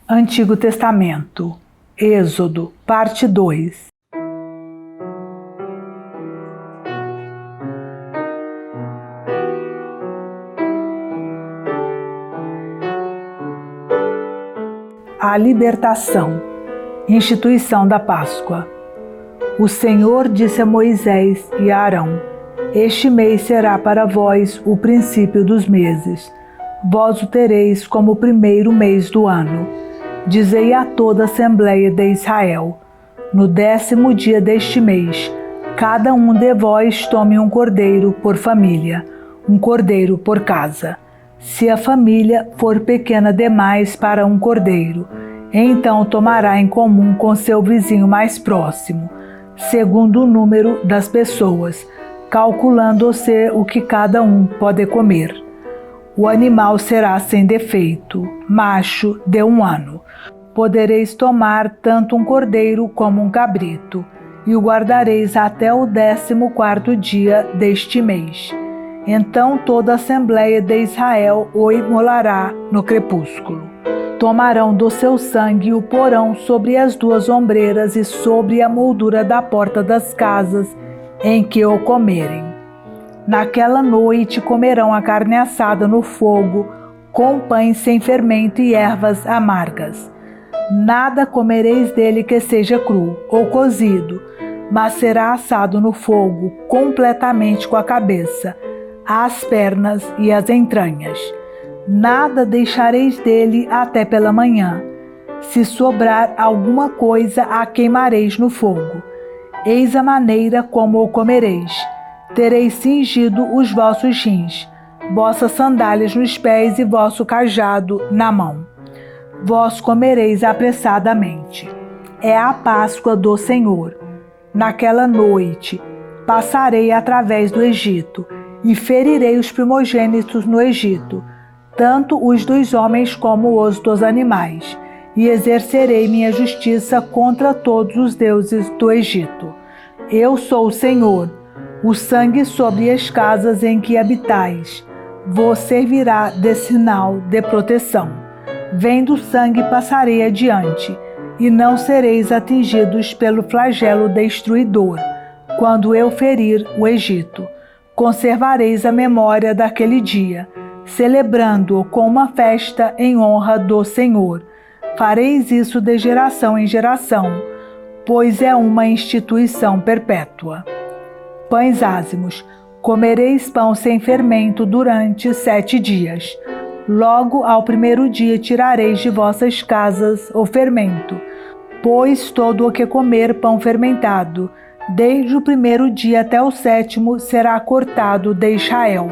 Antigo Testamento, Êxodo, parte 2. A libertação, instituição da Páscoa. O Senhor disse a Moisés e a Arão: Este mês será para vós o princípio dos meses. Vós o tereis como o primeiro mês do ano. Dizei a toda a Assembleia de Israel: No 10º dia deste mês, cada um de vós tome um cordeiro por família, um cordeiro por casa. Se a família for pequena demais para um cordeiro, então tomará em comum com seu vizinho mais próximo, segundo o número das pessoas, calculando-se o que cada um pode comer. O animal será sem defeito, macho de 1 ano. Podereis tomar tanto um cordeiro como um cabrito, e o guardareis até o 14º dia deste mês. Então toda a Assembleia de Israel o imolará no crepúsculo. Tomarão do seu sangue e o porão sobre as 2 ombreiras e sobre a moldura da porta das casas em que o comerem. Naquela noite comerão a carne assada no fogo, com pães sem fermento e ervas amargas. Nada comereis dele que seja cru ou cozido, mas será assado no fogo, completamente com a cabeça, as pernas e as entranhas. Nada deixareis dele até pela manhã. Se sobrar alguma coisa, a queimareis no fogo. Eis a maneira como o comereis. Tereis cingido os vossos rins, vossas sandálias nos pés e vosso cajado na mão. Vós comereis apressadamente. É a Páscoa do Senhor. Naquela noite passarei através do Egito e ferirei os primogênitos no Egito, tanto os dos homens como os dos animais, e exercerei minha justiça contra todos os deuses do Egito. Eu sou o Senhor. O sangue sobre as casas em que habitais vos servirá de sinal de proteção. Vendo o sangue passarei adiante, e não sereis atingidos pelo flagelo destruidor, quando eu ferir o Egito. Conservareis a memória daquele dia, celebrando-o com uma festa em honra do Senhor. Fareis isso de geração em geração, pois é uma instituição perpétua. Pães ázimos. Comereis pão sem fermento durante 7 dias. Logo ao 1º dia tirareis de vossas casas o fermento, pois todo o que comer pão fermentado, desde o 1º dia até o 7º, será cortado de Israel.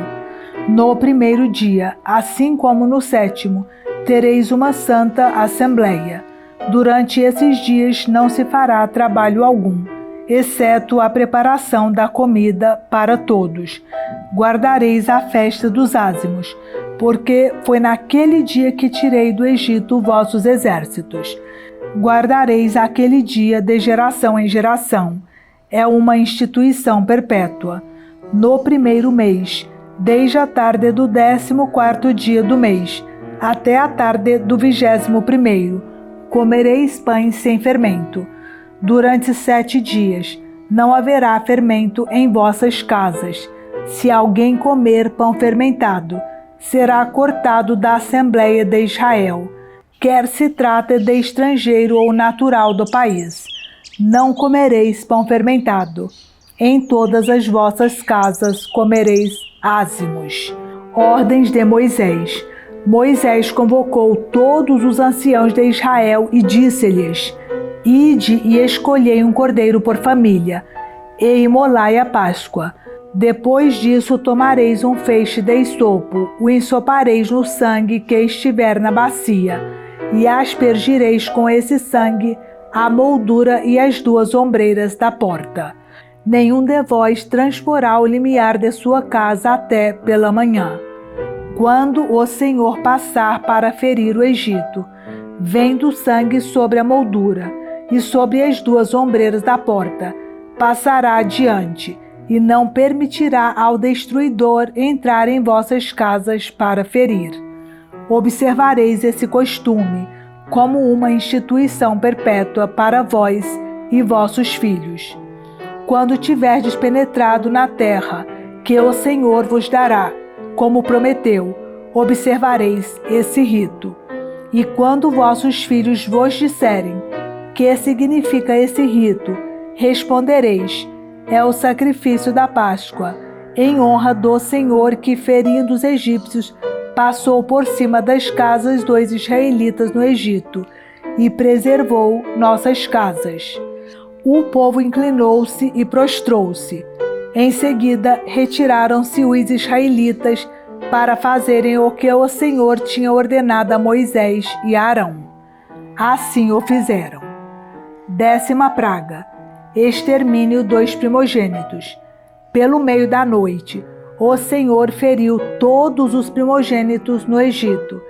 No 1º dia, assim como no 7º, tereis uma santa assembleia. Durante esses dias não se fará trabalho algum, exceto a preparação da comida para todos. Guardareis a festa dos ázimos, porque foi naquele dia que tirei do Egito vossos exércitos. Guardareis aquele dia de geração em geração. É uma instituição perpétua. No 1º mês, desde a tarde do 14º dia do mês, até a tarde do 21º, comereis pães sem fermento. Durante 7 dias, não haverá fermento em vossas casas. Se alguém comer pão fermentado, será cortado da Assembleia de Israel, quer se trate de estrangeiro ou natural do país. Não comereis pão fermentado. Em todas as vossas casas comereis ázimos. Ordens de Moisés. Moisés convocou todos os anciãos de Israel e disse-lhes: Ide e escolhei um cordeiro por família, e imolai a Páscoa. Depois disso tomareis um feixe de esopo, o ensopareis no sangue que estiver na bacia, e aspergireis com esse sangue a moldura e as 2 ombreiras da porta. Nenhum de vós transporá o limiar de sua casa até pela manhã. Quando o Senhor passar para ferir o Egito, vendo o sangue sobre a moldura e sobre as 2 ombreiras da porta, passará adiante, e não permitirá ao destruidor entrar em vossas casas para ferir. Observareis esse costume como uma instituição perpétua para vós e vossos filhos. Quando tiverdes penetrado na terra, que o Senhor vos dará, como prometeu, observareis esse rito. E quando vossos filhos vos disserem: que significa esse rito? Respondereis: é o sacrifício da Páscoa, em honra do Senhor que, ferindo os egípcios, passou por cima das casas dos israelitas no Egito e preservou nossas casas. O povo inclinou-se e prostrou-se. Em seguida, retiraram-se os israelitas para fazerem o que o Senhor tinha ordenado a Moisés e a Arão. Assim o fizeram. 10ª praga: extermínio dos primogênitos. Pelo meio da noite, o Senhor feriu todos os primogênitos no Egito,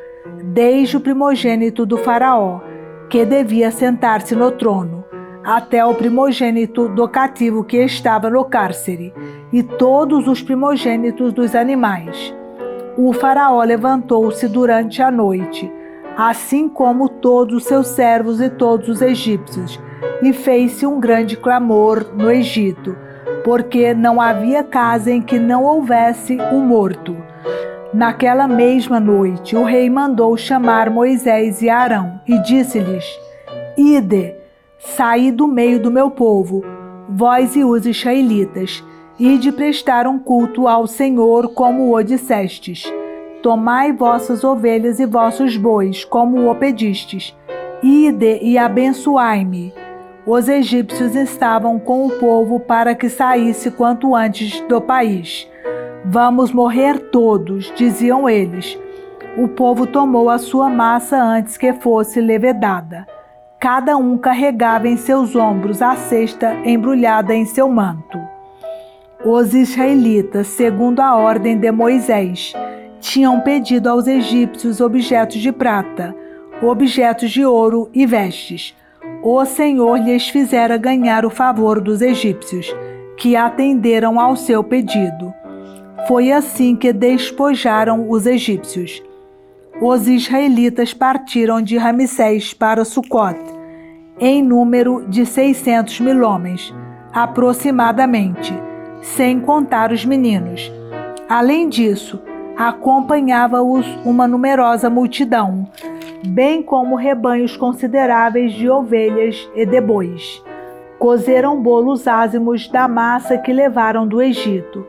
desde o primogênito do faraó, que devia sentar-se no trono, até o primogênito do cativo que estava no cárcere, e todos os primogênitos dos animais. O faraó levantou-se durante a noite, assim como todos os seus servos e todos os egípcios, e fez-se um grande clamor no Egito, porque não havia casa em que não houvesse um morto. Naquela mesma noite, o rei mandou chamar Moisés e Arão e disse-lhes: Ide, saí do meio do meu povo, vós e os israelitas, e de prestar um culto ao Senhor como o dissestes. Tomai vossas ovelhas e vossos bois, como o pedistes. Ide e abençoai-me. Os egípcios estavam com o povo para que saísse quanto antes do país. Vamos morrer todos, diziam eles. O povo tomou a sua massa antes que fosse levedada. Cada um carregava em seus ombros a cesta embrulhada em seu manto. Os israelitas, segundo a ordem de Moisés, tinham pedido aos egípcios objetos de prata, objetos de ouro e vestes. O Senhor lhes fizera ganhar o favor dos egípcios, que atenderam ao seu pedido. Foi assim que despojaram os egípcios. Os israelitas partiram de Ramsés para Sucote, em número de 600.000 homens, aproximadamente, sem contar os meninos. Além disso, acompanhava-os uma numerosa multidão, bem como rebanhos consideráveis de ovelhas e de bois. Cozeram bolos ázimos da massa que levaram do Egito,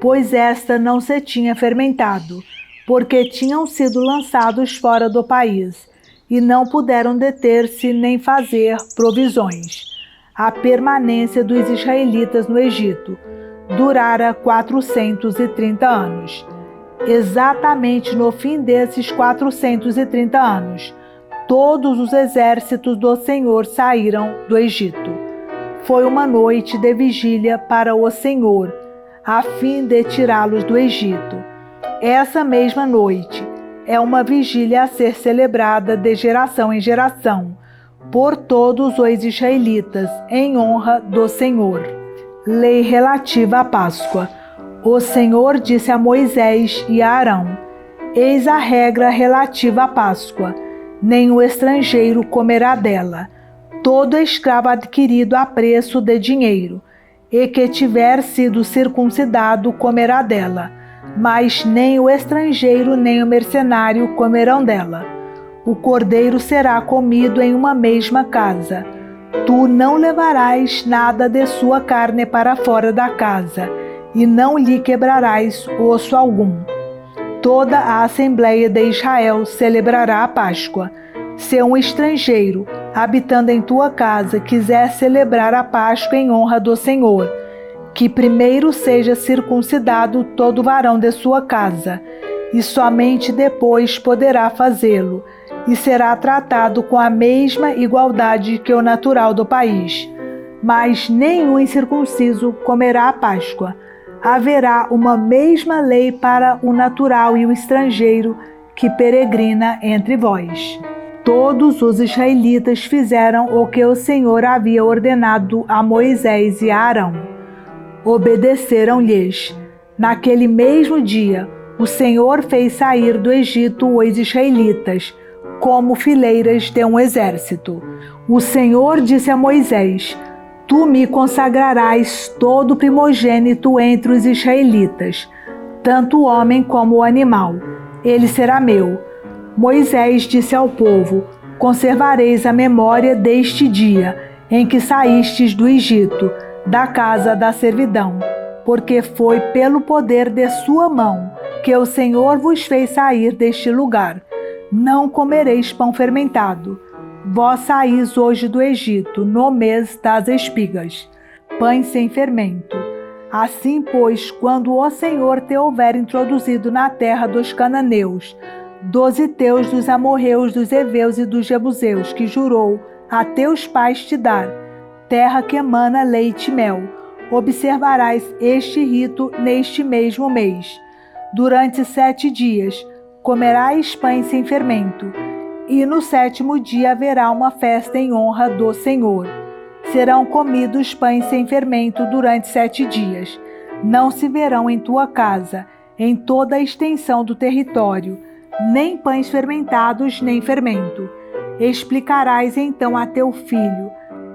pois esta não se tinha fermentado, porque tinham sido lançados fora do país, e não puderam deter-se nem fazer provisões. A permanência dos israelitas no Egito durara 430 anos. Exatamente no fim desses 430 anos, todos os exércitos do Senhor saíram do Egito. Foi uma noite de vigília para o Senhor, a fim de tirá-los do Egito. Essa mesma noite é uma vigília a ser celebrada de geração em geração, por todos os israelitas, em honra do Senhor. Lei relativa à Páscoa. O Senhor disse a Moisés e a Arão: Eis a regra relativa à Páscoa. Nenhum estrangeiro comerá dela. Todo escravo adquirido a preço de dinheiro, e que tiver sido circuncidado comerá dela. Mas nem o estrangeiro nem o mercenário comerão dela. O cordeiro será comido em uma mesma casa. Tu não levarás nada de sua carne para fora da casa, e não lhe quebrarás osso algum. Toda a Assembleia de Israel celebrará a Páscoa. Se um estrangeiro, habitando em tua casa, quiser celebrar a Páscoa em honra do Senhor, que primeiro seja circuncidado todo varão de sua casa, e somente depois poderá fazê-lo, e será tratado com a mesma igualdade que o natural do país. Mas nenhum incircunciso comerá a Páscoa. Haverá uma mesma lei para o natural e o estrangeiro que peregrina entre vós. Todos os israelitas fizeram o que o Senhor havia ordenado a Moisés e a Arão. Obedeceram-lhes. Naquele mesmo dia, o Senhor fez sair do Egito os israelitas, como fileiras de um exército. O Senhor disse a Moisés: Tu me consagrarás todo primogênito entre os israelitas, tanto o homem como o animal. Ele será meu. Moisés disse ao povo: Conservareis a memória deste dia em que saístes do Egito, da casa da servidão, porque foi pelo poder de sua mão que o Senhor vos fez sair deste lugar. Não comereis pão fermentado. Vós saís hoje do Egito, no mês das espigas, pães sem fermento. Assim, pois, quando o Senhor te houver introduzido na terra dos cananeus, dos heteus, dos amorreus, dos heveus e dos jebuseus, que jurou a teus pais te dar, terra que emana leite e mel, observarás este rito neste mesmo mês. Durante 7 dias comerás pães sem fermento, e no 7º dia haverá uma festa em honra do Senhor. Serão comidos pães sem fermento durante 7 dias. Não se verão em tua casa, em toda a extensão do território, nem pães fermentados, nem fermento. Explicarás então a teu filho: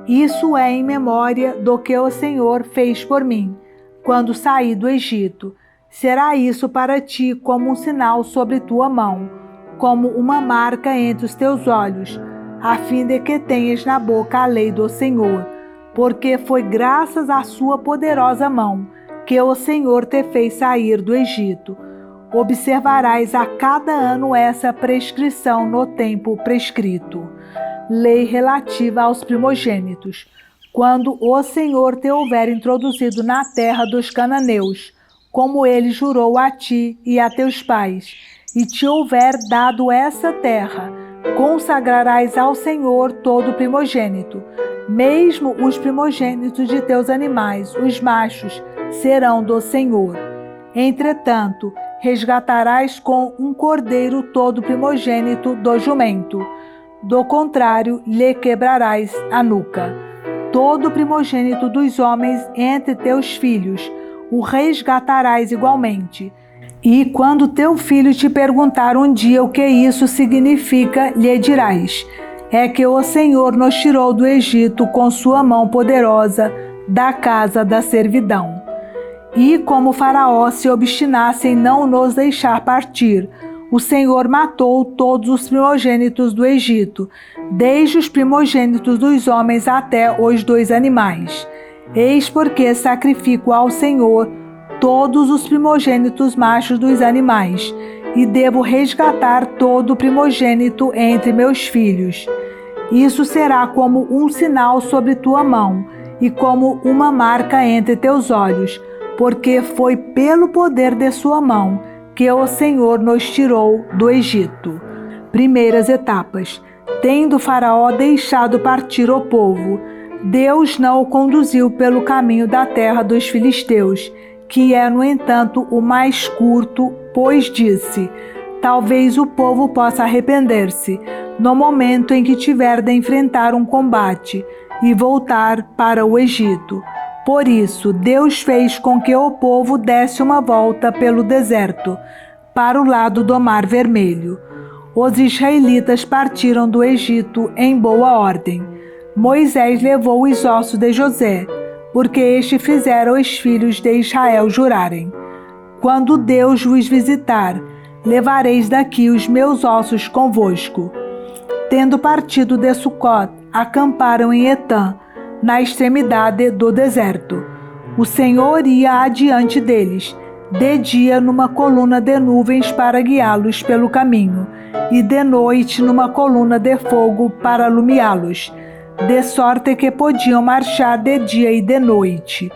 isso é em memória do que o Senhor fez por mim, quando saí do Egito. Será isso para ti como um sinal sobre tua mão, como uma marca entre os teus olhos, a fim de que tenhas na boca a lei do Senhor, porque foi graças à sua poderosa mão que o Senhor te fez sair do Egito. Observarás a cada ano essa prescrição no tempo prescrito. Lei relativa aos primogênitos. Quando o Senhor te houver introduzido na terra dos cananeus, como ele jurou a ti e a teus pais, e te houver dado essa terra, consagrarás ao Senhor todo primogênito. Mesmo os primogênitos de teus animais, os machos, serão do Senhor. Entretanto, resgatarás com um cordeiro todo primogênito do jumento. Do contrário, lhe quebrarás a nuca. Todo primogênito dos homens entre teus filhos, o resgatarás igualmente. E quando teu filho te perguntar um dia o que isso significa, lhe dirás: é que o Senhor nos tirou do Egito com sua mão poderosa da casa da servidão. E como Faraó se obstinasse em não nos deixar partir, o Senhor matou todos os primogênitos do Egito, desde os primogênitos dos homens até os dos animais. Eis porque sacrifico ao Senhor todos os primogênitos machos dos animais, e devo resgatar todo o primogênito entre meus filhos. Isso será como um sinal sobre tua mão, e como uma marca entre teus olhos, porque foi pelo poder de sua mão que o Senhor nos tirou do Egito. Primeiras etapas. Tendo Faraó deixado partir o povo, Deus não o conduziu pelo caminho da terra dos filisteus, que é, no entanto, o mais curto, pois disse: talvez o povo possa arrepender-se no momento em que tiver de enfrentar um combate e voltar para o Egito. Por isso, Deus fez com que o povo desse uma volta pelo deserto, para o lado do Mar Vermelho. Os israelitas partiram do Egito em boa ordem. Moisés levou os ossos de José, porque este fizera os filhos de Israel jurarem: quando Deus vos visitar, levareis daqui os meus ossos convosco. Tendo partido de Sucot, acamparam em Etã, na extremidade do deserto. O Senhor ia adiante deles, de dia numa coluna de nuvens para guiá-los pelo caminho, e de noite numa coluna de fogo para alumiá-los, de sorte que podiam marchar de dia e de noite.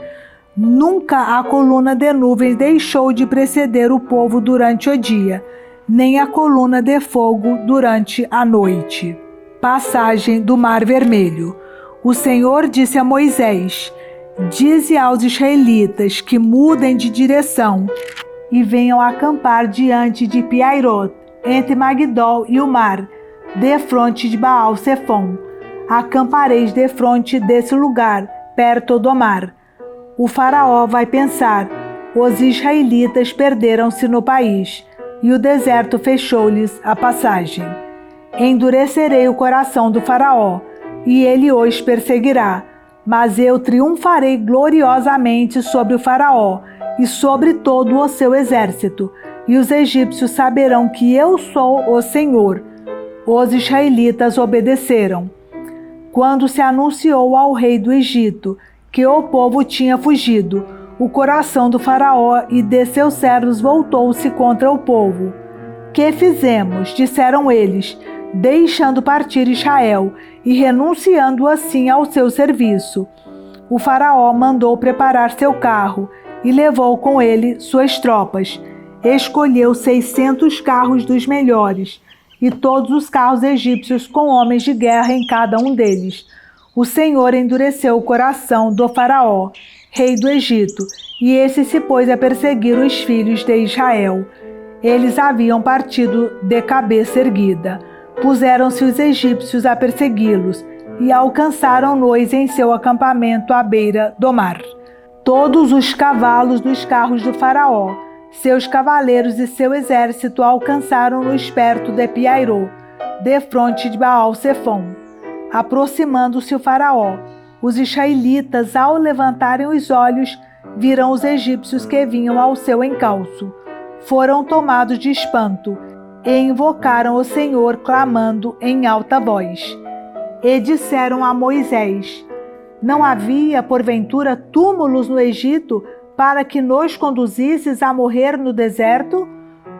Nunca a coluna de nuvens deixou de preceder o povo durante o dia, nem a coluna de fogo durante a noite. Passagem do Mar Vermelho. O Senhor disse a Moisés: dize aos israelitas que mudem de direção e venham acampar diante de Piairot, entre Magdol e o mar, defronte de Baal-Zefon. Acampareis defronte desse lugar, perto do mar. O faraó vai pensar: os israelitas perderam-se no país, e o deserto fechou-lhes a passagem. Endurecerei o coração do faraó, e ele os perseguirá. Mas eu triunfarei gloriosamente sobre o faraó e sobre todo o seu exército, e os egípcios saberão que eu sou o Senhor. Os israelitas obedeceram. Quando se anunciou ao rei do Egito que o povo tinha fugido, o coração do faraó e de seus servos voltou-se contra o povo. Que fizemos? Disseram eles, deixando partir Israel e renunciando assim ao seu serviço. O faraó mandou preparar seu carro e levou com ele suas tropas. Escolheu 600 carros dos melhores e todos os carros egípcios com homens de guerra em cada um deles. O Senhor endureceu o coração do faraó, rei do Egito, e esse se pôs a perseguir os filhos de Israel. Eles haviam partido de cabeça erguida. Puseram-se os egípcios a persegui-los e alcançaram-nos em seu acampamento à beira do mar. Todos os cavalos dos carros do faraó, seus cavaleiros e seu exército alcançaram-nos perto de Piairô, defronte de Baal-Zefom. Aproximando-se o faraó, os israelitas, ao levantarem os olhos, viram os egípcios que vinham ao seu encalço. Foram tomados de espanto e invocaram o Senhor, clamando em alta voz. E disseram a Moisés: Não havia, porventura, túmulos no Egito para que nos conduzisses a morrer no deserto?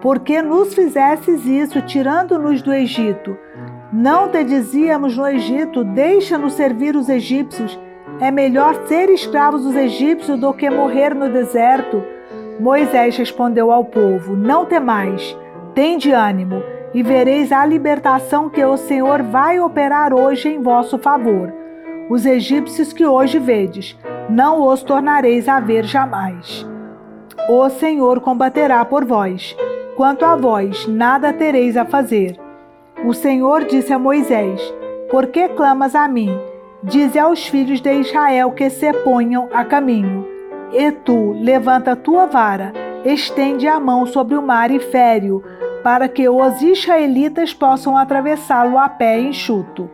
Por que nos fizesses isso, tirando-nos do Egito? Não te dizíamos no Egito: deixa-nos servir os egípcios? É melhor ser escravos dos egípcios do que morrer no deserto. Moisés respondeu ao povo: Não temais, tende ânimo, e vereis a libertação que o Senhor vai operar hoje em vosso favor. Os egípcios que hoje vedes, não os tornareis a ver jamais. O Senhor combaterá por vós. Quanto a vós, nada tereis a fazer. O Senhor disse a Moisés: Por que clamas a mim? Dize aos filhos de Israel que se ponham a caminho. E tu, levanta a tua vara, estende a mão sobre o mar e fere-o, para que os israelitas possam atravessá-lo a pé enxuto.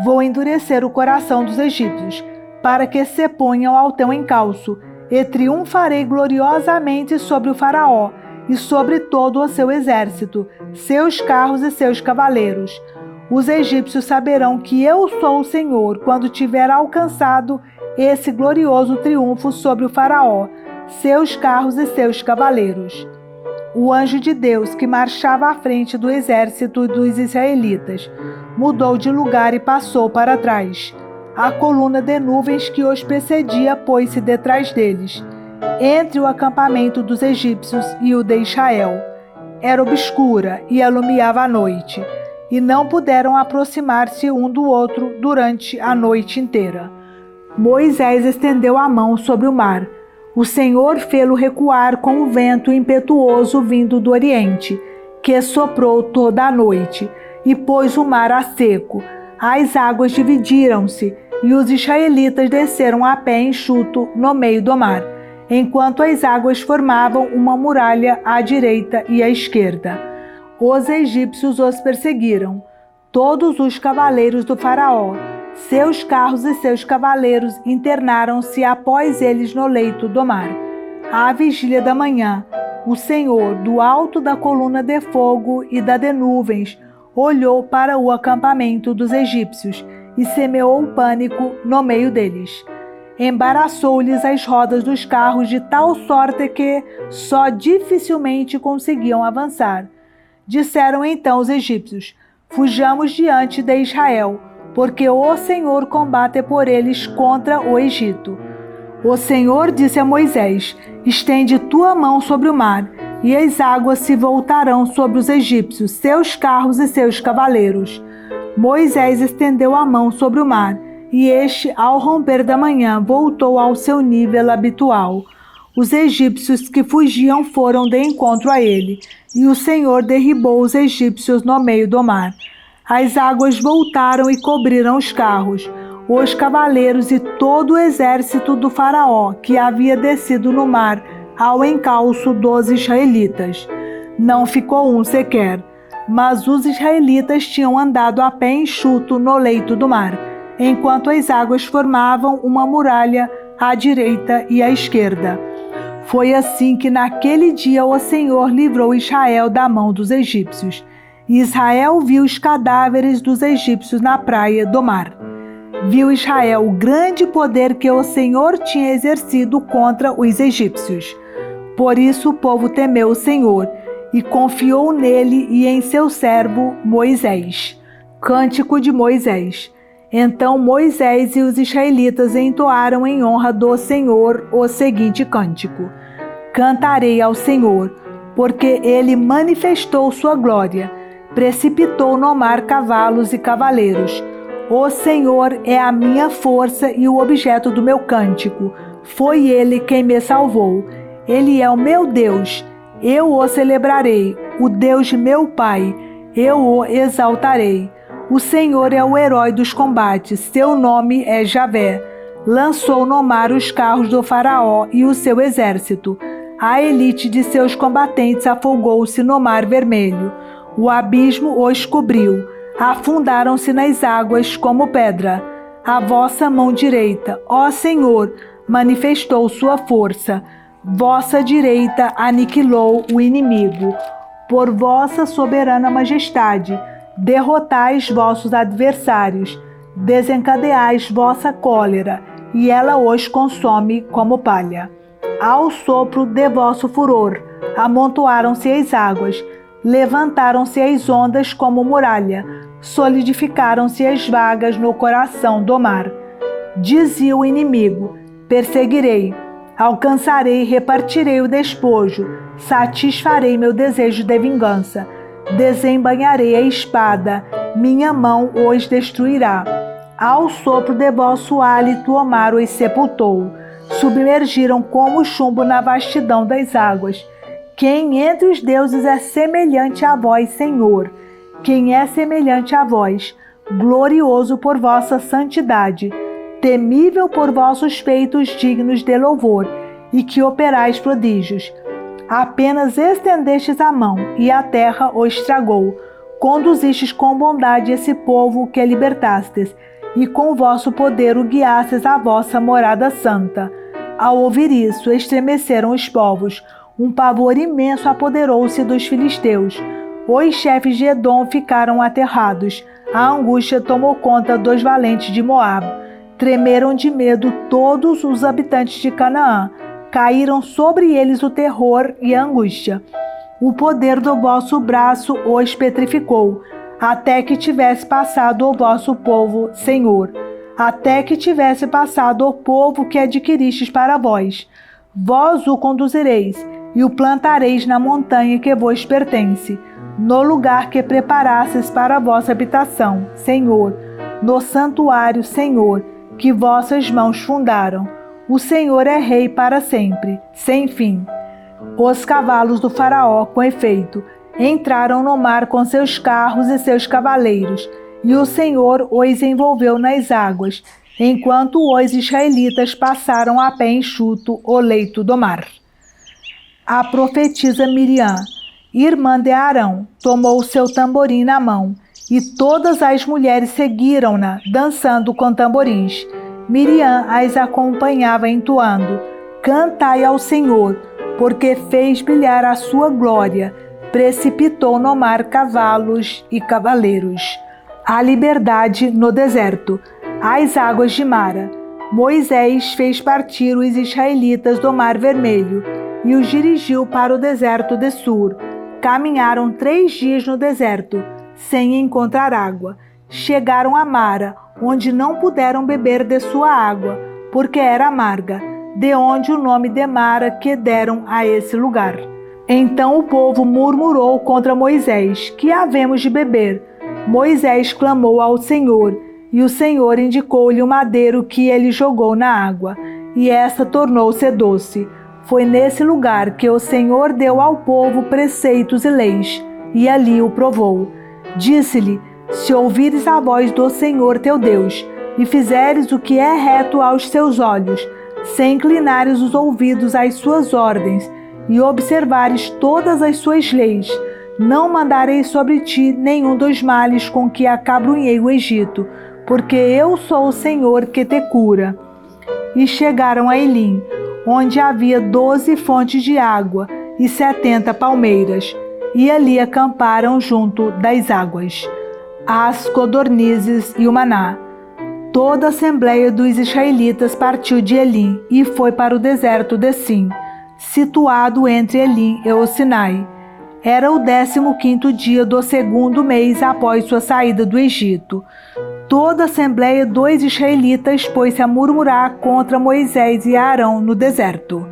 Vou endurecer o coração dos egípcios, para que se ponham ao teu encalço, e triunfarei gloriosamente sobre o faraó e sobre todo o seu exército, seus carros e seus cavaleiros. Os egípcios saberão que eu sou o Senhor quando tiver alcançado esse glorioso triunfo sobre o faraó, seus carros e seus cavaleiros. O anjo de Deus, que marchava à frente do exército dos israelitas, mudou de lugar e passou para trás. A coluna de nuvens que os precedia pôs-se detrás deles, entre o acampamento dos egípcios e o de Israel. Era obscura e alumiava a noite, e não puderam aproximar-se um do outro durante a noite inteira. Moisés estendeu a mão sobre o mar. O Senhor fê-lo recuar com o vento impetuoso vindo do oriente, que soprou toda a noite, e pôs o mar a seco. As águas dividiram-se, e os israelitas desceram a pé enxuto no meio do mar, enquanto as águas formavam uma muralha à direita e à esquerda. Os egípcios os perseguiram, todos os cavaleiros do faraó. Seus carros e seus cavaleiros internaram-se após eles no leito do mar. À vigília da manhã, o Senhor, do alto da coluna de fogo e da de nuvens, olhou para o acampamento dos egípcios e semeou o pânico no meio deles. Embaraçou-lhes as rodas dos carros de tal sorte que só dificilmente conseguiam avançar. Disseram então os egípcios: Fujamos diante de Israel, porque o Senhor combate por eles contra o Egito. O Senhor disse a Moisés: Estende tua mão sobre o mar, e as águas se voltarão sobre os egípcios, seus carros e seus cavaleiros. Moisés estendeu a mão sobre o mar, e este, ao romper da manhã, voltou ao seu nível habitual. Os egípcios que fugiam foram de encontro a ele, e o Senhor derribou os egípcios no meio do mar. As águas voltaram e cobriram os carros, os cavaleiros e todo o exército do faraó, que havia descido no mar ao encalço dos israelitas. Não ficou um sequer. Mas os israelitas tinham andado a pé enxuto no leito do mar, enquanto as águas formavam uma muralha à direita e à esquerda. Foi assim que naquele dia o Senhor livrou Israel da mão dos egípcios. E Israel viu os cadáveres dos egípcios na praia do mar. Viu Israel o grande poder que o Senhor tinha exercido contra os egípcios. Por isso o povo temeu o Senhor e confiou nele e em seu servo Moisés. Cântico de Moisés. Então Moisés e os israelitas entoaram em honra do Senhor o seguinte cântico: Cantarei ao Senhor, porque ele manifestou sua glória, precipitou no mar cavalos e cavaleiros. O Senhor é a minha força e o objeto do meu cântico. Foi ele quem me salvou. Ele é o meu Deus. Eu o celebrarei, o Deus de meu Pai. Eu o exaltarei. O Senhor é o herói dos combates. Seu nome é Javé. Lançou no mar os carros do faraó e o seu exército. A elite de seus combatentes afogou-se no mar vermelho. O abismo os cobriu. Afundaram-se nas águas como pedra. A vossa mão direita, ó Senhor, manifestou sua força. Vossa direita aniquilou o inimigo. Por vossa soberana majestade, derrotais vossos adversários, desencadeais vossa cólera, e ela os consome como palha. Ao sopro de vosso furor, amontoaram-se as águas, levantaram-se as ondas como muralha, solidificaram-se as vagas no coração do mar. Dizia o inimigo: perseguirei, alcançarei e repartirei o despojo, satisfarei meu desejo de vingança, desembainharei a espada, minha mão os destruirá. Ao sopro de vosso hálito o mar os sepultou, submergiram como chumbo na vastidão das águas. Quem entre os deuses é semelhante a vós, Senhor? Quem é semelhante a vós, glorioso por vossa santidade, temível por vossos feitos dignos de louvor, e que operais prodígios? Apenas estendestes a mão, e a terra o estragou. Conduzistes com bondade esse povo que libertastes, e com vosso poder o guiastes à vossa morada santa. Ao ouvir isso, estremeceram os povos. Um pavor imenso apoderou-se dos filisteus. Os chefes de Edom ficaram aterrados. A angústia tomou conta dos valentes de Moabe. Tremeram de medo todos os habitantes de Canaã. Caíram sobre eles o terror e a angústia. O poder do vosso braço os petrificou, até que tivesse passado o vosso povo, Senhor, até que tivesse passado o povo que adquiristes para vós. Vós o conduzireis, e o plantareis na montanha que vos pertence, no lugar que preparastes para a vossa habitação, Senhor, no santuário, Senhor, que vossas mãos fundaram. O Senhor é rei para sempre, sem fim. Os cavalos do faraó, com efeito, entraram no mar com seus carros e seus cavaleiros, e o Senhor os envolveu nas águas, enquanto os israelitas passaram a pé enxuto o leito do mar. A profetisa Miriam, irmã de Arão, tomou seu tamborim na mão, e todas as mulheres seguiram-na, dançando com tamborins. Miriam as acompanhava entoando: Cantai ao Senhor, porque fez brilhar a sua glória, precipitou no mar cavalos e cavaleiros. A liberdade no deserto, as águas de Mara. Moisés fez partir os israelitas do Mar Vermelho e os dirigiu para o deserto de Sur. Caminharam 3 dias no deserto, sem encontrar água. Chegaram a Mara, onde não puderam beber de sua água, porque era amarga, de onde o nome de Mara que deram a esse lugar. Então o povo murmurou contra Moisés: Que havemos de beber? Moisés clamou ao Senhor, e o Senhor indicou-lhe o madeiro que ele jogou na água, e esta tornou-se doce. Foi nesse lugar que o Senhor deu ao povo preceitos e leis, e ali o provou. Disse-lhe: Se ouvires a voz do Senhor teu Deus, e fizeres o que é reto aos teus olhos, se inclinares os ouvidos às suas ordens, e observares todas as suas leis, não mandarei sobre ti nenhum dos males com que acabrunhei o Egito, porque eu sou o Senhor que te cura. E chegaram a Elim, onde havia 12 fontes de água e 70 palmeiras, e ali acamparam junto das águas, as codornizes e o maná. Toda a assembleia dos israelitas partiu de Elim e foi para o deserto de Sim, situado entre Elim e o Sinai. Era o 15º dia do 2º mês após sua saída do Egito. Toda a assembleia dos israelitas pôs-se a murmurar contra Moisés e Arão no deserto.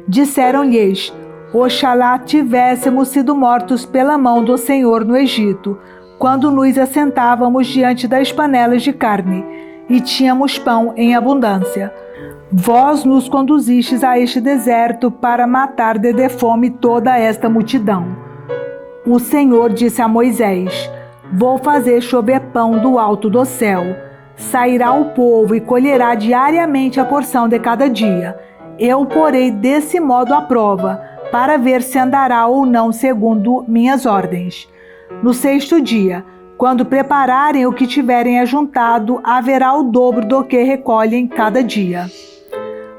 Disseram-lhes: Oxalá tivéssemos sido mortos pela mão do Senhor no Egito, quando nos assentávamos diante das panelas de carne, e tínhamos pão em abundância. Vós nos conduzistes a este deserto para matar de fome toda esta multidão. O Senhor disse a Moisés: Vou fazer chover pão do alto do céu. Sairá o povo e colherá diariamente a porção de cada dia. Eu porei desse modo à prova, para ver se andará ou não segundo minhas ordens. No 6º dia, quando prepararem o que tiverem ajuntado, haverá o dobro do que recolhem cada dia.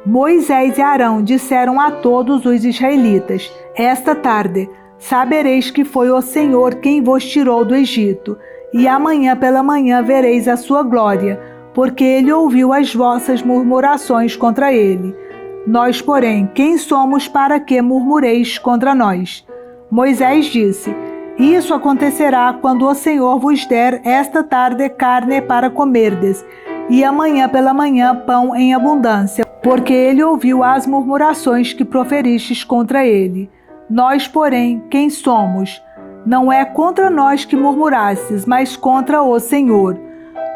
Moisés e Arão disseram a todos os israelitas: Esta tarde sabereis que foi o Senhor quem vos tirou do Egito, e amanhã pela manhã vereis a sua glória, porque ele ouviu as vossas murmurações contra ele. Nós, porém, quem somos para que murmureis contra nós? Moisés disse: Isso acontecerá quando o Senhor vos der esta tarde carne para comerdes, e amanhã pela manhã pão em abundância, porque ele ouviu as murmurações que proferistes contra ele. Nós, porém, quem somos? Não é contra nós que murmurastes, mas contra o Senhor.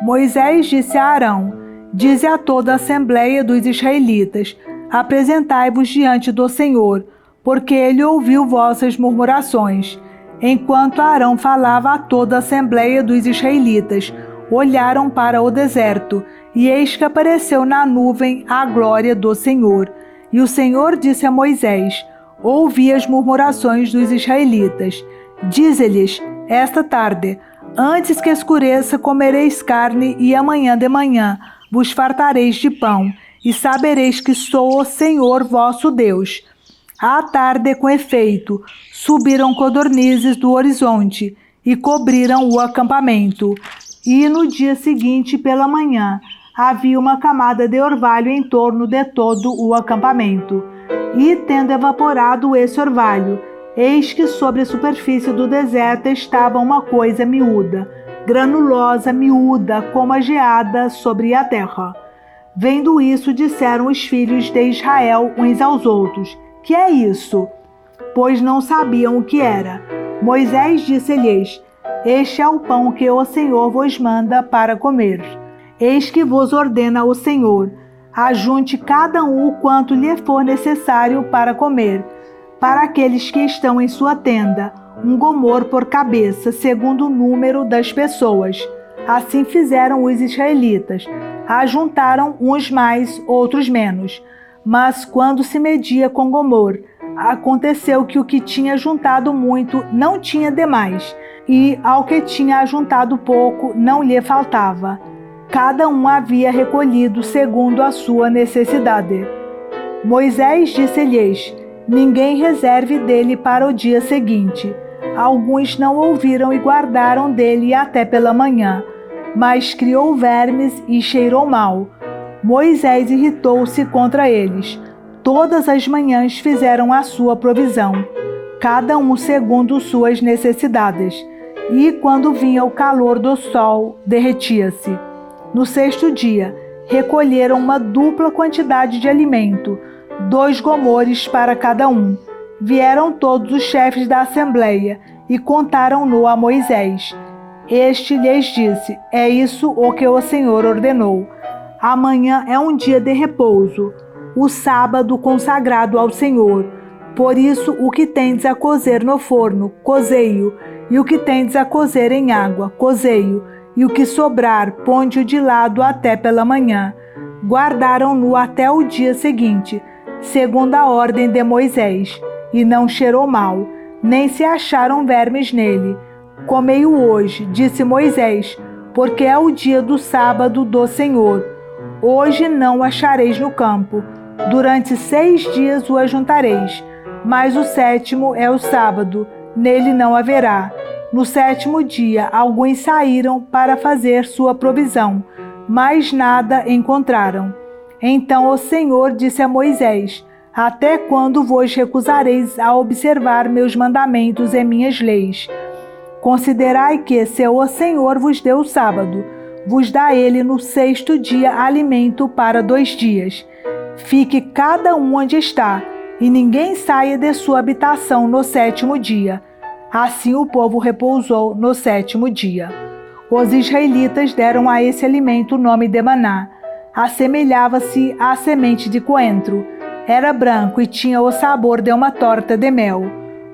Moisés disse a Arão: Dize a toda a assembleia dos israelitas: Apresentai-vos diante do Senhor, porque ele ouviu vossas murmurações. Enquanto Arão falava a toda a assembleia dos israelitas, olharam para o deserto, e eis que apareceu na nuvem a glória do Senhor. E o Senhor disse a Moisés: Ouvi as murmurações dos israelitas. Dize-lhes: Esta tarde, antes que escureça, comereis carne, e amanhã de manhã vos fartareis de pão, e sabereis que sou o Senhor vosso Deus. À tarde, com efeito, subiram codornizes do horizonte e cobriram o acampamento. E no dia seguinte, pela manhã, havia uma camada de orvalho em torno de todo o acampamento. E, tendo evaporado esse orvalho, eis que sobre a superfície do deserto estava uma coisa miúda, granulosa, miúda, como a geada sobre a terra. Vendo isso, disseram os filhos de Israel uns aos outros: Que é isso? Pois não sabiam o que era. Moisés disse-lhes: Este é o pão que o Senhor vos manda para comer. Eis que vos ordena o Senhor: Ajunte cada um o quanto lhe for necessário para comer. Para aqueles que estão em sua tenda, um gomor por cabeça, segundo o número das pessoas. Assim fizeram os israelitas. Ajuntaram uns mais, outros menos. Mas quando se media com gomor, aconteceu que o que tinha juntado muito não tinha demais, e ao que tinha ajuntado pouco não lhe faltava. Cada um havia recolhido segundo a sua necessidade. Moisés disse-lhes: Ninguém reserve dele para o dia seguinte. Alguns não ouviram e guardaram dele até pela manhã, mas criou vermes e cheirou mal. Moisés irritou-se contra eles. Todas as manhãs fizeram a sua provisão, cada um segundo suas necessidades, e quando vinha o calor do sol, derretia-se. No 6º dia, recolheram uma dupla quantidade de alimento, 2 gomores para cada um. Vieram todos os chefes da assembleia e contaram-no a Moisés. Este lhes disse: É isso o que o Senhor ordenou. Amanhã é um dia de repouso, o sábado consagrado ao Senhor. Por isso, o que tendes a cozer no forno, cozei-o, e o que tendes a cozer em água, cozei-o, e o que sobrar, ponde-o de lado até pela manhã. Guardaram-no até o dia seguinte, segundo a ordem de Moisés, e não cheirou mal. nem se acharam vermes nele. Comei-o hoje, disse Moisés, porque é o dia do sábado do Senhor. Hoje não o achareis no campo. Durante 6 dias o ajuntareis, mas o 7º é o sábado, nele não haverá. No 7º dia alguns saíram para fazer sua provisão, mas nada encontraram. Então o Senhor disse a Moisés: até quando vos recusareis a observar meus mandamentos e minhas leis? Considerai que, se o Senhor vos deu o sábado, vos dá ele no 6º dia alimento para 2 dias. Fique cada um onde está, e ninguém saia de sua habitação no 7º dia. Assim o povo repousou no 7º dia. Os israelitas deram a esse alimento o nome de maná. Assemelhava-se à semente de coentro. Era branco e tinha o sabor de uma torta de mel.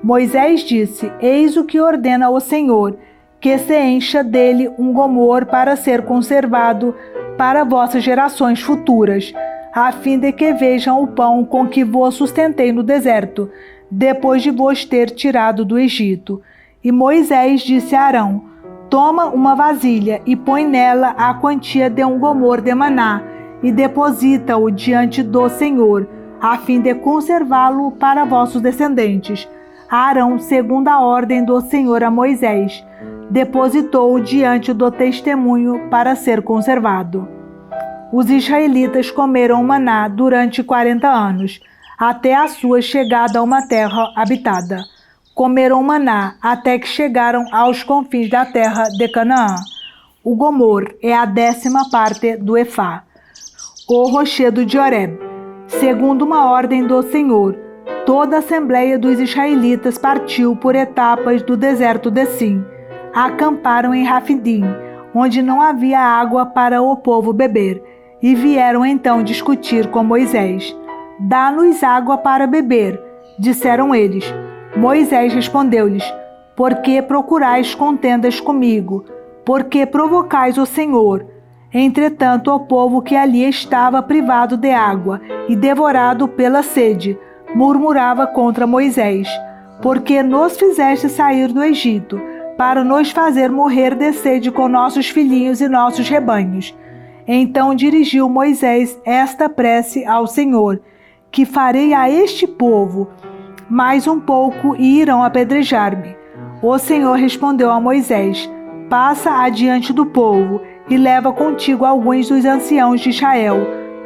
Moisés disse: eis o que ordena o Senhor, que se encha dele um gomor para ser conservado para vossas gerações futuras, a fim de que vejam o pão com que vos sustentei no deserto, depois de vos ter tirado do Egito. E Moisés disse a Arão: toma uma vasilha e põe nela a quantia de um gomor de maná, e deposita-o diante do Senhor, a fim de conservá-lo para vossos descendentes. Arão, segundo a ordem do Senhor a Moisés, depositou-o diante do testemunho para ser conservado. Os israelitas comeram maná durante 40 anos, até a sua chegada a uma terra habitada. Comeram maná até que chegaram aos confins da terra de Canaã. O gomor é a 10ª parte do efá. O rochedo de Horeb. Segundo uma ordem do Senhor, toda a assembleia dos israelitas partiu por etapas do deserto de Sim. Acamparam em Rafidim, onde não havia água para o povo beber, e vieram então discutir com Moisés. Dá-nos água para beber, disseram eles. Moisés respondeu-lhes: por que procurais contendas comigo? Por que provocais o Senhor? Entretanto, o povo que ali estava privado de água e devorado pela sede, murmurava contra Moisés: porque nos fizeste sair do Egito, para nos fazer morrer de sede com nossos filhinhos e nossos rebanhos. Então dirigiu Moisés esta prece ao Senhor: que farei a este povo? Mais um pouco e irão apedrejar-me. O Senhor respondeu a Moisés: passa adiante do povo e leva contigo alguns dos anciãos de Israel.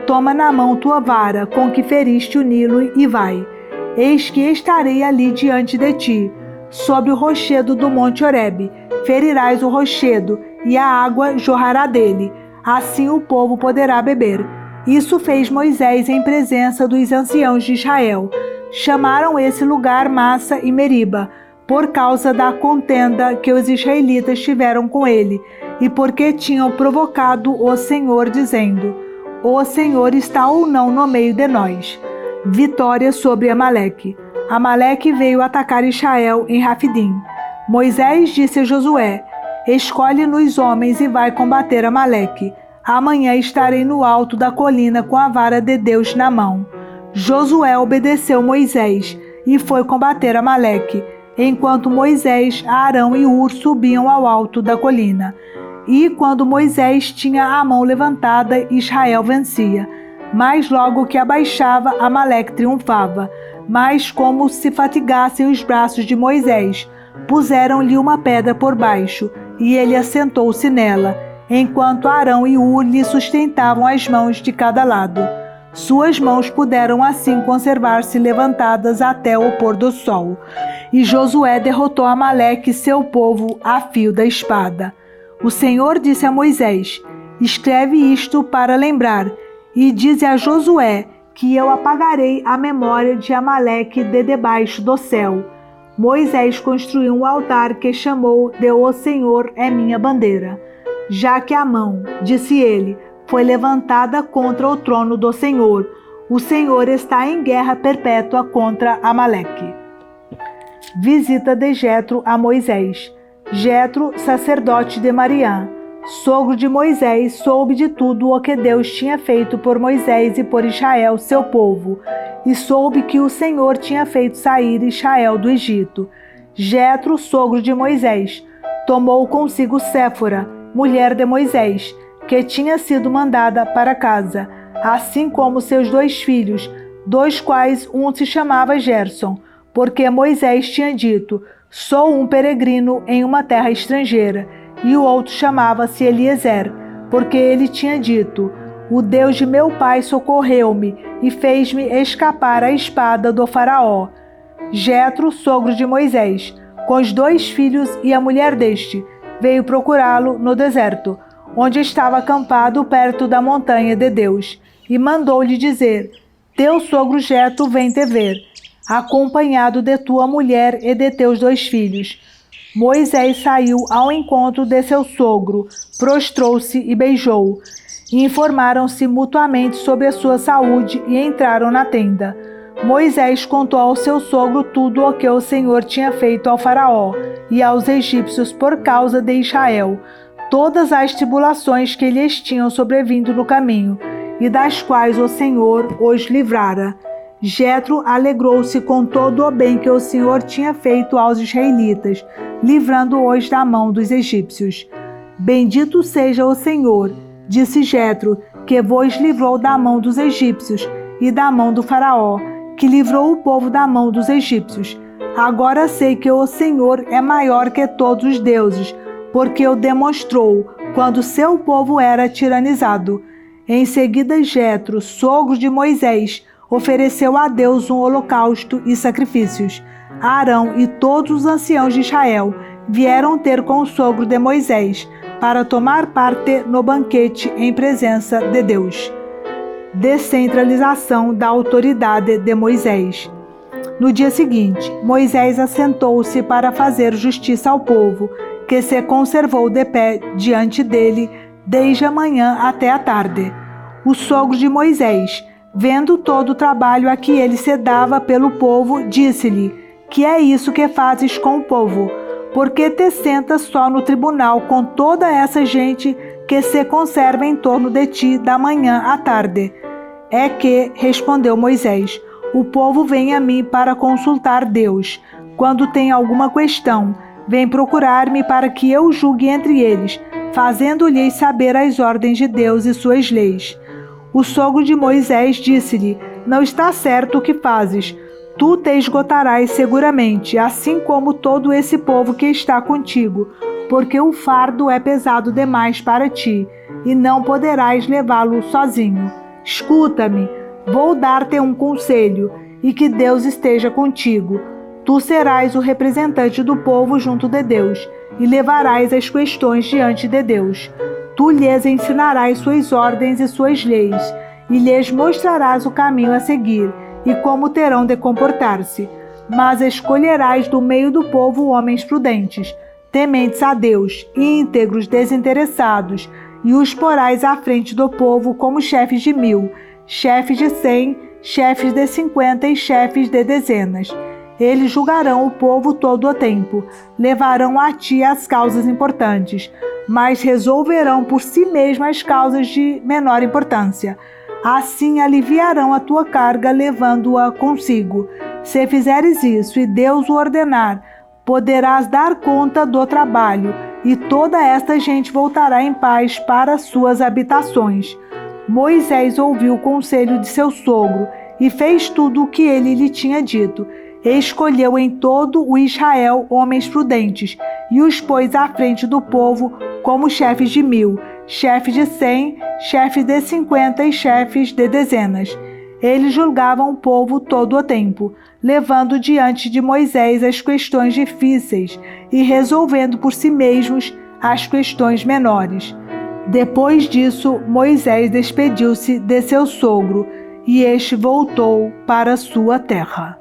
Toma na mão tua vara com que feriste o Nilo e vai. Eis que estarei ali diante de ti, sob o rochedo do monte Horebe. Ferirás o rochedo e a água jorrará dele. Assim o povo poderá beber. Isso fez Moisés em presença dos anciãos de Israel. Chamaram esse lugar Massa e Meriba, por causa da contenda que os israelitas tiveram com ele, e porque tinham provocado o Senhor, dizendo: o Senhor está ou não no meio de nós. Vitória sobre Amaleque. Amaleque veio atacar Israel em Rafidim. Moisés disse a Josué: escolhe-nos homens e vai combater Amaleque. Amanhã estarei no alto da colina com a vara de Deus na mão. Josué obedeceu Moisés e foi combater Amaleque, enquanto Moisés, Arão e Hur subiam ao alto da colina. E quando Moisés tinha a mão levantada, Israel vencia. Mas logo que abaixava, Amaleque triunfava. Mas como se fatigassem os braços de Moisés, puseram-lhe uma pedra por baixo, e ele assentou-se nela, enquanto Arão e Hur lhe sustentavam as mãos de cada lado. Suas mãos puderam assim conservar-se levantadas até o pôr do sol. E Josué derrotou Amaleque e seu povo a fio da espada. O Senhor disse a Moisés: escreve isto para lembrar, e dize a Josué que eu apagarei a memória de Amaleque de debaixo do céu. Moisés construiu um altar que chamou de O Senhor é minha bandeira, já que a mão, disse ele, foi levantada contra o trono do Senhor. O Senhor está em guerra perpétua contra Amaleque. Visita de Jetro a Moisés. Jetro, sacerdote de Mariã, sogro de Moisés, soube de tudo o que Deus tinha feito por Moisés e por Israel, seu povo, e soube que o Senhor tinha feito sair Israel do Egito. Jetro, sogro de Moisés, tomou consigo Séfora, mulher de Moisés, que tinha sido mandada para casa, assim como seus 2 filhos, dos quais um se chamava Gerson, porque Moisés tinha dito: sou um peregrino em uma terra estrangeira, e o outro chamava-se Eliezer, porque ele tinha dito: o Deus de meu pai socorreu-me e fez-me escapar a espada do faraó. Jetro, sogro de Moisés, com os 2 filhos e a mulher deste, veio procurá-lo no deserto, onde estava acampado perto da montanha de Deus, e mandou-lhe dizer: teu sogro Jetro vem te ver, acompanhado de tua mulher e de teus 2 filhos. Moisés saiu ao encontro de seu sogro, prostrou-se e beijou. Informaram-se mutuamente sobre a sua saúde e entraram na tenda. Moisés contou ao seu sogro tudo o que o Senhor tinha feito ao faraó e aos egípcios por causa de Israel, todas as tribulações que lhes tinham sobrevindo no caminho, e das quais o Senhor os livrara. Jetro alegrou-se com todo o bem que o Senhor tinha feito aos israelitas, livrando-os da mão dos egípcios. Bendito seja o Senhor, disse Jetro, que vos livrou da mão dos egípcios e da mão do faraó, que livrou o povo da mão dos egípcios. Agora sei que o Senhor é maior que todos os deuses, porque o demonstrou quando seu povo era tiranizado. Em seguida, Jetro, sogro de Moisés, ofereceu a Deus um holocausto e sacrifícios. Arão e todos os anciãos de Israel vieram ter com o sogro de Moisés para tomar parte no banquete em presença de Deus. Descentralização da autoridade de Moisés. No dia seguinte, Moisés assentou-se para fazer justiça ao povo, que se conservou de pé diante dele desde a manhã até a tarde. O sogro de Moisés, vendo todo o trabalho a que ele se dava pelo povo, disse-lhe: que é isso que fazes com o povo? Por que te sentas só no tribunal com toda essa gente que se conserva em torno de ti da manhã à tarde? É que, respondeu Moisés, o povo vem a mim para consultar Deus. Quando tem alguma questão, vem procurar-me para que eu julgue entre eles, fazendo-lhes saber as ordens de Deus e suas leis. O sogro de Moisés disse-lhe: não está certo o que fazes. Tu te esgotarás seguramente, assim como todo esse povo que está contigo, porque o fardo é pesado demais para ti, e não poderás levá-lo sozinho. Escuta-me, vou dar-te um conselho, e que Deus esteja contigo. Tu serás o representante do povo junto de Deus, e levarás as questões diante de Deus. Tu lhes ensinarás suas ordens e suas leis, e lhes mostrarás o caminho a seguir, e como terão de comportar-se. Mas escolherás do meio do povo homens prudentes, tementes a Deus, íntegros, desinteressados, e os porás à frente do povo como chefes de 1000, chefes de 100, chefes de 50 e chefes de dezenas. Eles julgarão o povo todo o tempo, levarão a ti as causas importantes, mas resolverão por si mesmos as causas de menor importância. Assim aliviarão a tua carga, levando-a consigo. Se fizeres isso e Deus o ordenar, poderás dar conta do trabalho, e toda esta gente voltará em paz para suas habitações. Moisés ouviu o conselho de seu sogro e fez tudo o que ele lhe tinha dito. Escolheu em todo o Israel homens prudentes e os pôs à frente do povo como chefes de 1000, chefes de 100, chefes de 50 e chefes de dezenas. Eles julgavam o povo todo o tempo, levando diante de Moisés as questões difíceis e resolvendo por si mesmos as questões menores. Depois disso, Moisés despediu-se de seu sogro e este voltou para sua terra.